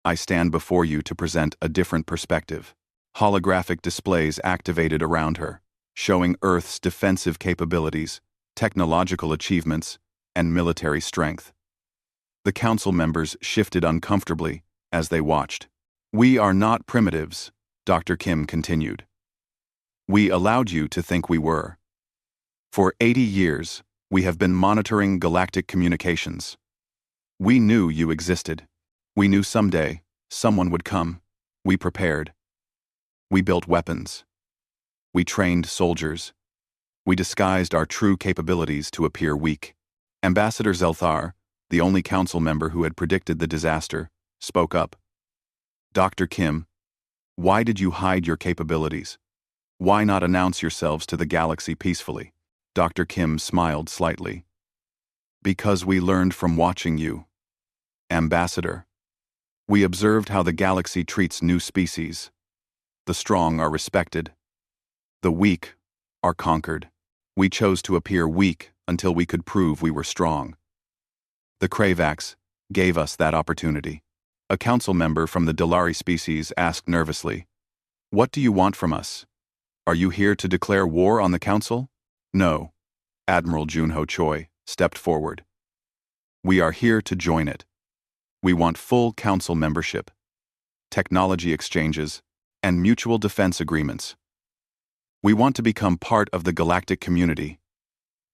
I stand before you to present a different perspective. Holographic displays activated around her, showing Earth's defensive capabilities, technological achievements, and military strength. The council members shifted uncomfortably as they watched. We are not primitives, Dr. Kim continued. We allowed you to think we were. For 80 years, we have been monitoring galactic communications. We knew you existed. We knew someday someone would come. We prepared. We built weapons. We trained soldiers. We disguised our true capabilities to appear weak. Ambassador Zelthar, the only council member who had predicted the disaster, spoke up. Dr. Kim, why did you hide your capabilities? Why not announce yourselves to the galaxy peacefully? Dr. Kim smiled slightly. Because we learned from watching you, Ambassador. We observed how the galaxy treats new species. The strong are respected. The weak are conquered. We chose to appear weak until we could prove we were strong. The Kravax gave us that opportunity. A council member from the Delari species asked nervously, What do you want from us? Are you here to declare war on the council? No. Admiral Jun-ho Choi stepped forward. We are here to join it. We want full council membership, technology exchanges, and mutual defense agreements. We want to become part of the galactic community,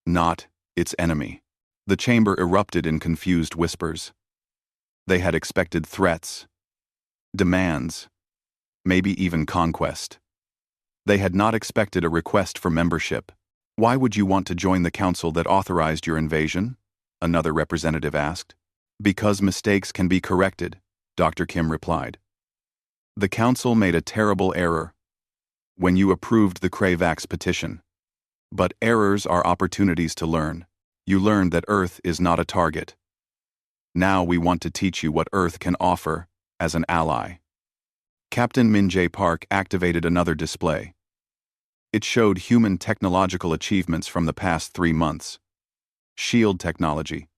not its enemy. The chamber erupted in confused whispers. They had expected threats, demands, maybe even conquest. They had not expected a request for membership. Why would you want to join the council that authorized your invasion? Another representative asked. Because mistakes can be corrected, Dr. Kim replied. The council made a terrible error when you approved the Kravax petition. But errors are opportunities to learn. You learned that Earth is not a target. Now we want to teach you what Earth can offer as an ally. Captain Min-jae Park activated another display. It showed human technological achievements from the past 3 months. Shield technology,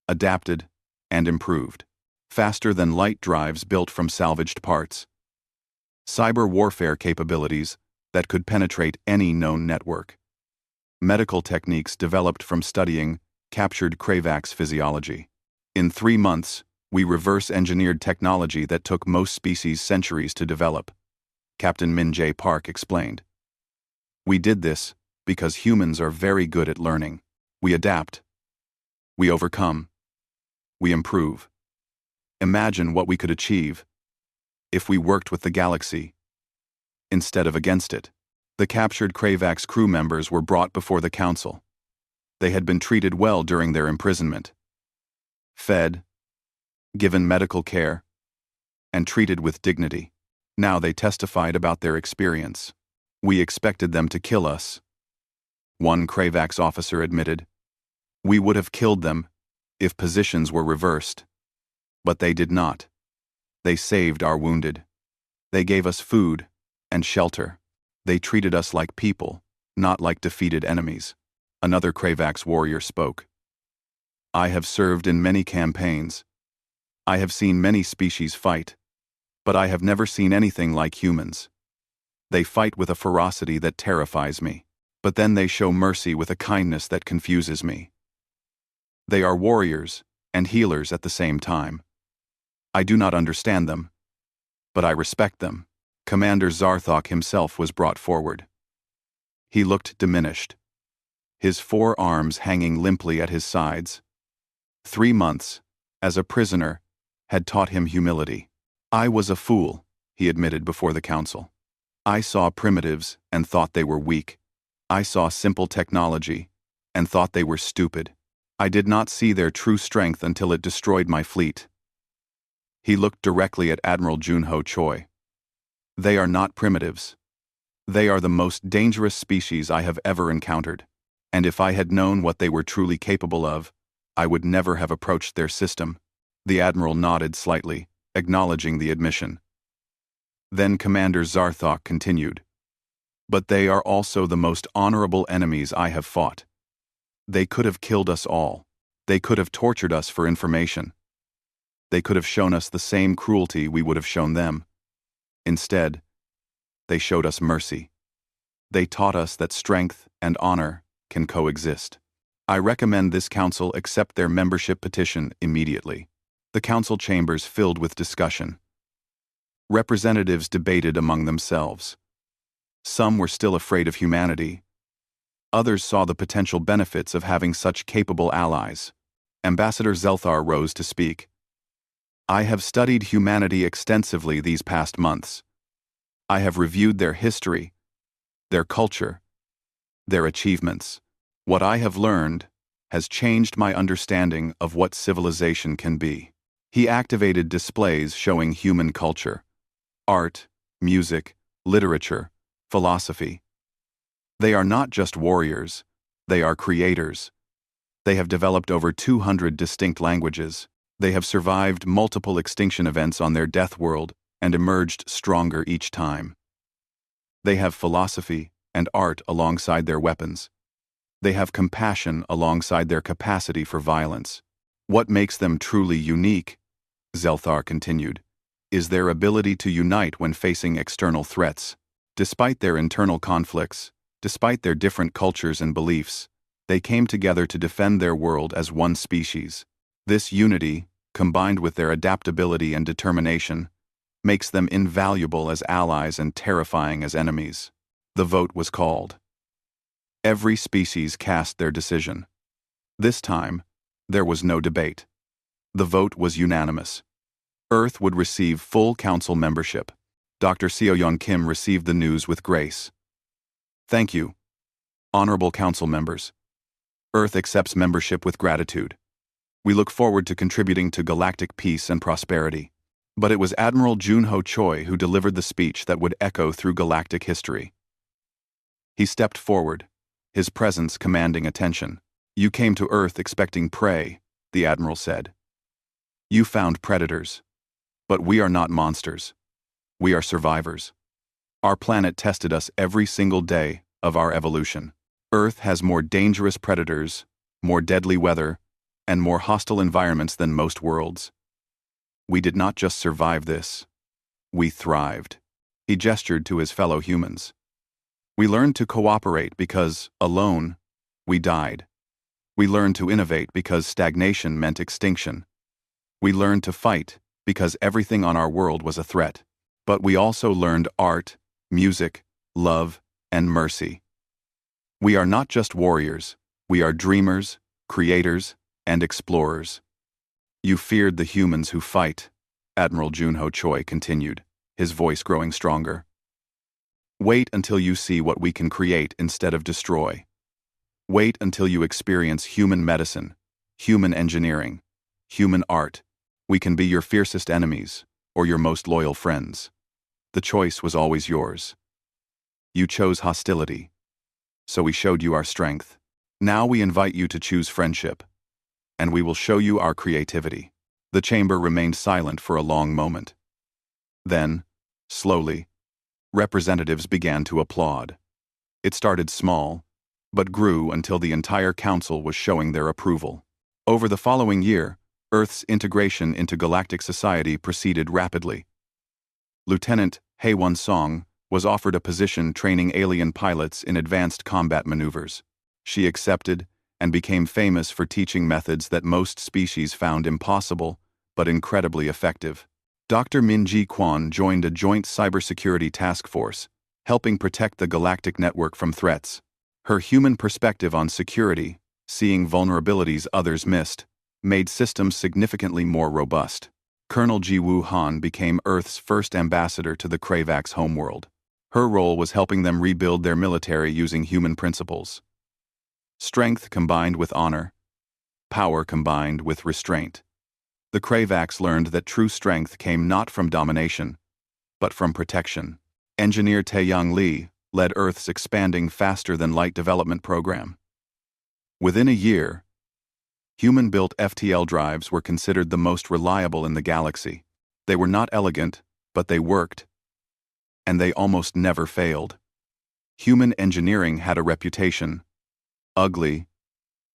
adapted and improved. Faster than light drives built from salvaged parts. Cyber warfare capabilities that could penetrate any known network. Medical techniques developed from studying captured Kravax physiology. In 3 months, we reverse-engineered technology that took most species centuries to develop, Captain Min-jae Park explained. We did this because humans are very good at learning. We adapt. We overcome. We improve. Imagine what we could achieve if we worked with the galaxy instead of against it. The captured Kravax crew members were brought before the council. They had been treated well during their imprisonment. Fed, given medical care, and treated with dignity. Now they testified about their experience. We expected them to kill us. One Kravax officer admitted. We would have killed them if positions were reversed. But they did not. They saved our wounded. They gave us food and shelter. They treated us like people, not like defeated enemies. Another Kravax warrior spoke. I have served in many campaigns, I have seen many species fight, but I have never seen anything like humans. They fight with a ferocity that terrifies me, but then they show mercy with a kindness that confuses me. They are warriors and healers at the same time. I do not understand them, but I respect them. Commander Zarthok himself was brought forward. He looked diminished, his 4 arms hanging limply at his sides. 3 months, as a prisoner, had taught him humility. I was a fool, he admitted before the council. I saw primitives and thought they were weak. I saw simple technology and thought they were stupid. I did not see their true strength until it destroyed my fleet. He looked directly at Admiral Junho Choi. They are not primitives. They are the most dangerous species I have ever encountered, and if I had known what they were truly capable of, I would never have approached their system. The Admiral nodded slightly, acknowledging the admission. Then Commander Zarthok continued. But they are also the most honorable enemies I have fought. They could have killed us all. They could have tortured us for information. They could have shown us the same cruelty we would have shown them. Instead, they showed us mercy. They taught us that strength and honor can coexist. I recommend this council accept their membership petition immediately. The council chambers filled with discussion. Representatives debated among themselves. Some were still afraid of humanity. Others saw the potential benefits of having such capable allies. Ambassador Zelthar rose to speak. I have studied humanity extensively these past months. I have reviewed their history, their culture, their achievements. What I have learned has changed my understanding of what civilization can be. He activated displays showing human culture, art, music, literature, philosophy. They are not just warriors, they are creators. They have developed over 200 distinct languages. They have survived multiple extinction events on their death world and emerged stronger each time. They have philosophy and art alongside their weapons. They have compassion alongside their capacity for violence. What makes them truly unique, Zelthar continued, is their ability to unite when facing external threats. Despite their internal conflicts, despite their different cultures and beliefs, they came together to defend their world as one species. This unity, combined with their adaptability and determination, makes them invaluable as allies and terrifying as enemies. The vote was called. Every species cast their decision. This time, there was no debate. The vote was unanimous. Earth would receive full council membership. Dr. Seo-yeon Kim received the news with grace. Thank you, honorable council members. Earth accepts membership with gratitude. We look forward to contributing to galactic peace and prosperity. But it was Admiral Junho Choi who delivered the speech that would echo through galactic history. He stepped forward, his presence commanding attention. You came to Earth expecting prey, the Admiral said. You found predators. But we are not monsters. We are survivors. Our planet tested us every single day of our evolution. Earth has more dangerous predators, more deadly weather, and more hostile environments than most worlds. We did not just survive this. We thrived. He gestured to his fellow humans. We learned to cooperate because, alone, we died. We learned to innovate because stagnation meant extinction. We learned to fight because everything on our world was a threat. But we also learned art, music, love, and mercy. We are not just warriors, we are dreamers, creators, and explorers. You feared the humans who fight, Admiral Junho Choi continued, his voice growing stronger. Wait until you see what we can create instead of destroy. Wait until you experience human medicine, human engineering, human art. We can be your fiercest enemies, or your most loyal friends. The choice was always yours. You chose hostility, so we showed you our strength. Now we invite you to choose friendship, and we will show you our creativity. The chamber remained silent for a long moment. Then, slowly, representatives began to applaud. It started small, but grew until the entire council was showing their approval. Over the following year, Earth's integration into galactic society proceeded rapidly. Lieutenant Haewon Song was offered a position training alien pilots in advanced combat maneuvers. She accepted and became famous for teaching methods that most species found impossible, but incredibly effective. Dr. Min-ji Kwon joined a joint cybersecurity task force, helping protect the galactic network from threats. Her human perspective on security, seeing vulnerabilities others missed, made systems significantly more robust. Colonel Ji-woo Han became Earth's first ambassador to the Kravax homeworld. Her role was helping them rebuild their military using human principles. Strength combined with honor, power combined with restraint. The Kravax learned that true strength came not from domination, but from protection. Engineer Taeyang Lee led Earth's expanding faster-than-light development program. Within a year, human-built FTL drives were considered the most reliable in the galaxy. They were not elegant, but they worked, and they almost never failed. Human engineering had a reputation: ugly,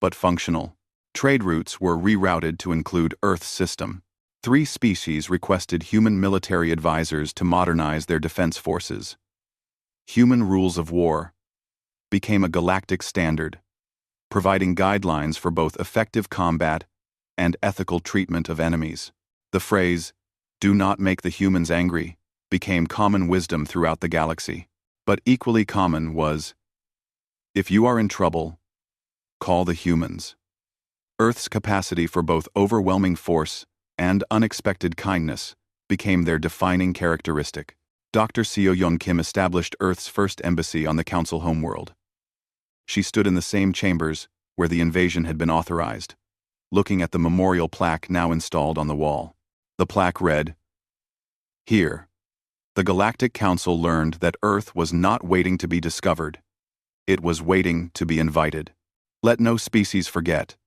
but functional. Trade routes were rerouted to include Earth's system. 3 species requested human military advisors to modernize their defense forces. Human rules of war became a galactic standard, providing guidelines for both effective combat and ethical treatment of enemies. The phrase, "Do not make the humans angry," became common wisdom throughout the galaxy. But equally common was, "If you are in trouble, call the humans." Earth's capacity for both overwhelming force and unexpected kindness became their defining characteristic. Dr. Seo-yeon Kim established Earth's first embassy on the Council homeworld. She stood in the same chambers where the invasion had been authorized, looking at the memorial plaque now installed on the wall. The plaque read, "Here, the Galactic Council learned that Earth was not waiting to be discovered. It was waiting to be invited. Let no species forget.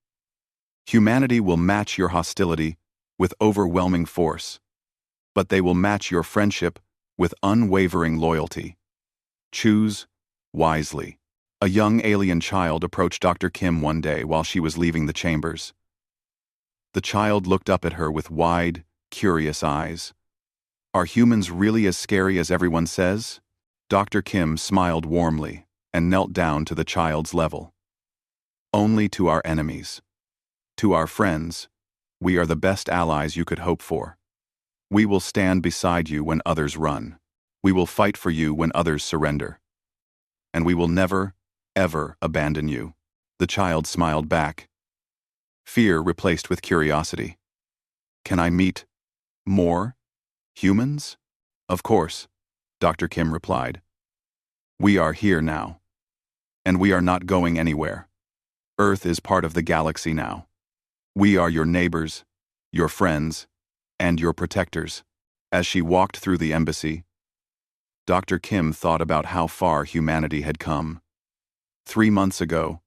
Humanity will match your hostility with overwhelming force, but they will match your friendship with unwavering loyalty. Choose wisely." A young alien child approached Dr. Kim one day while she was leaving the chambers. The child looked up at her with wide, curious eyes. "Are humans really as scary as everyone says?" Dr. Kim smiled warmly and knelt down to the child's level. "Only to our enemies. To our friends, we are the best allies you could hope for. We will stand beside you when others run. We will fight for you when others surrender. And we will never, ever abandon you." The child smiled back, fear replaced with curiosity. "Can I meet more humans?" "Of course," Dr. Kim replied. "We are here now. And we are not going anywhere. Earth is part of the galaxy now. We are your neighbors, your friends, and your protectors." As she walked through the embassy, Dr. Kim thought about how far humanity had come. 3 months ago,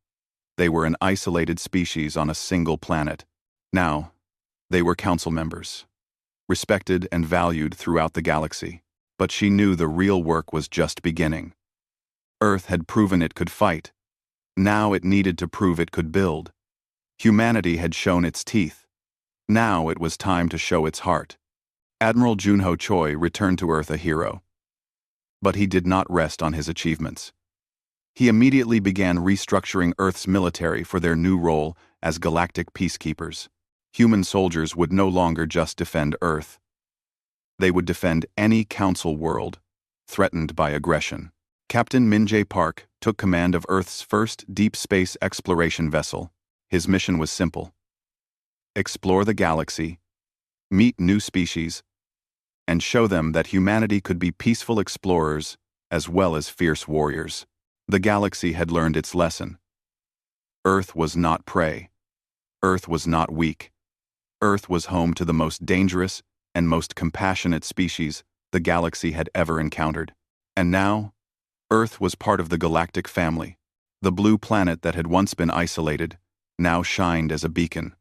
they were an isolated species on a single planet. Now, they were council members, respected and valued throughout the galaxy. But she knew the real work was just beginning. Earth had proven it could fight. Now it needed to prove it could build. Humanity had shown its teeth. Now it was time to show its heart. Admiral Junho Choi returned to Earth a hero. But he did not rest on his achievements. He immediately began restructuring Earth's military for their new role as galactic peacekeepers. Human soldiers would no longer just defend Earth. They would defend any council world threatened by aggression. Captain Min-jae Park took command of Earth's first deep space exploration vessel. His mission was simple: explore the galaxy, meet new species, and show them that humanity could be peaceful explorers as well as fierce warriors. The galaxy had learned its lesson. Earth was not prey. Earth was not weak. Earth was home to the most dangerous and most compassionate species the galaxy had ever encountered. And now, Earth was part of the galactic family. The blue planet that had once been isolated now shined as a beacon.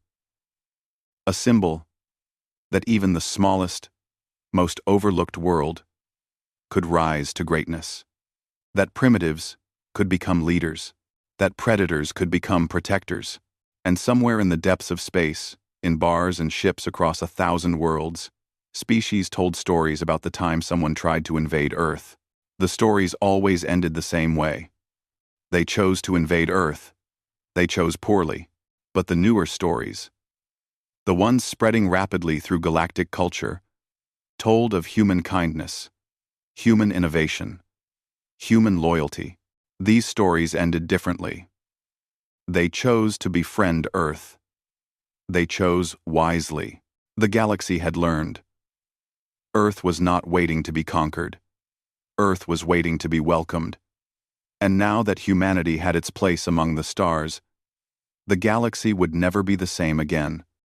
A symbol that even the smallest, most overlooked world could rise to greatness. That primitives could become leaders. That predators could become protectors. And somewhere in the depths of space, In bars and ships across 1,000 worlds, species told stories about the time someone tried to invade Earth. The stories always ended the same way. They chose to invade Earth. They chose poorly. But the newer stories, the ones spreading rapidly through galactic culture, told of human kindness, human innovation, human loyalty. These stories ended differently. They chose to befriend Earth. They chose wisely. The galaxy had learned. Earth was not waiting to be conquered. Earth was waiting to be welcomed. And now that humanity had its place among the stars, the galaxy would never be the same again.